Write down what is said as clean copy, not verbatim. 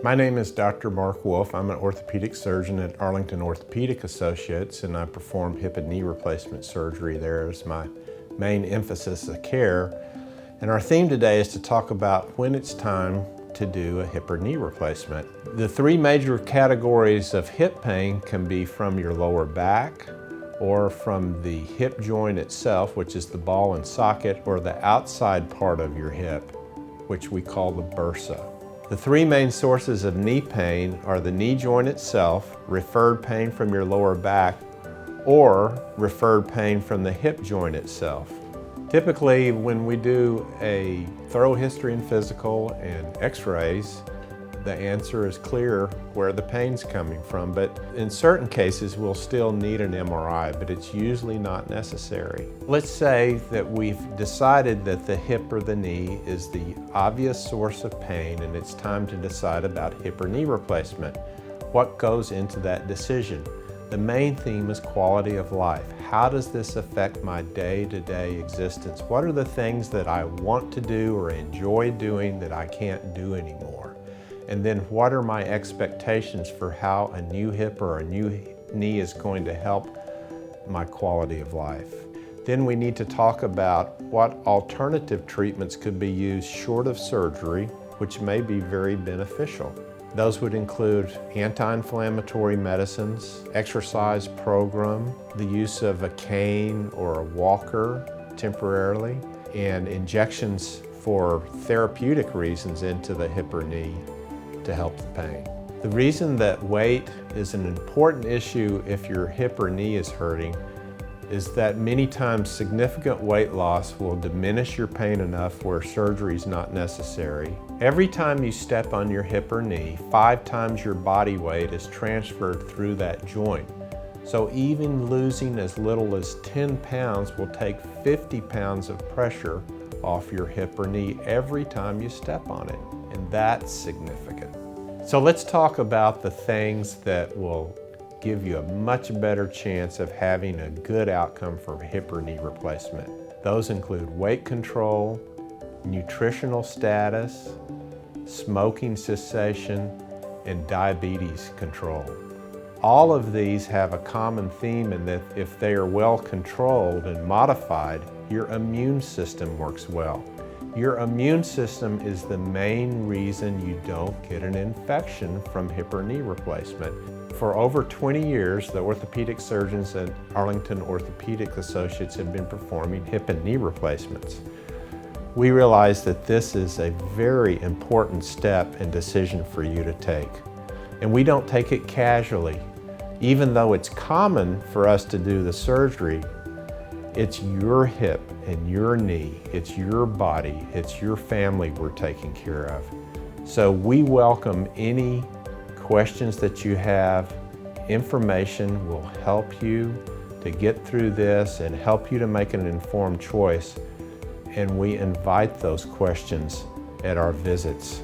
My name is Dr. Mark Woolf. I'm an orthopedic surgeon at Arlington Orthopedic Associates, and I perform hip and knee replacement surgery there as my main emphasis of care. And our theme today is to talk about when it's time to do a hip or knee replacement. The three major categories of hip pain can be from your lower back, or from the hip joint itself, which is the ball and socket, or the outside part of your hip, which we call the bursa. The three main sources of knee pain are the knee joint itself, referred pain from your lower back, or referred pain from the hip joint itself. Typically, when we do a thorough history and physical and x-rays, the answer is clear where the pain's coming from, but in certain cases we'll still need an MRI, but it's usually not necessary. Let's say that we've decided that the hip or the knee is the obvious source of pain and it's time to decide about hip or knee replacement. What goes into that decision? The main theme is quality of life. How does this affect my day-to-day existence? What are the things that I want to do or enjoy doing that I can't do anymore? And then what are my expectations for how a new hip or a new knee is going to help my quality of life? Then we need to talk about what alternative treatments could be used short of surgery, which may be very beneficial. Those would include anti-inflammatory medicines, exercise program, the use of a cane or a walker temporarily, and injections for therapeutic reasons into the hip or knee to help the pain. The reason that weight is an important issue if your hip or knee is hurting is that many times significant weight loss will diminish your pain enough where surgery is not necessary. Every time you step on your hip or knee, 5 times your body weight is transferred through that joint. So even losing as little as 10 pounds will take 50 pounds of pressure off your hip or knee every time you step on it, and that's significant. So let's talk about the things that will give you a much better chance of having a good outcome for hip or knee replacement. Those include weight control, nutritional status, smoking cessation, and diabetes control. All of these have a common theme in that if they are well controlled and modified, your immune system works well. Your immune system is the main reason you don't get an infection from hip or knee replacement. For over 20 years, the orthopedic surgeons at Arlington Orthopedic Associates have been performing hip and knee replacements. We realize that this is a very important step and decision for you to take. And we don't take it casually. Even though it's common for us to do the surgery, it's your hip and your knee, it's your body, it's your family we're taking care of. So we welcome any questions that you have. Information will help you to get through this and help you to make an informed choice. And we invite those questions at our visits.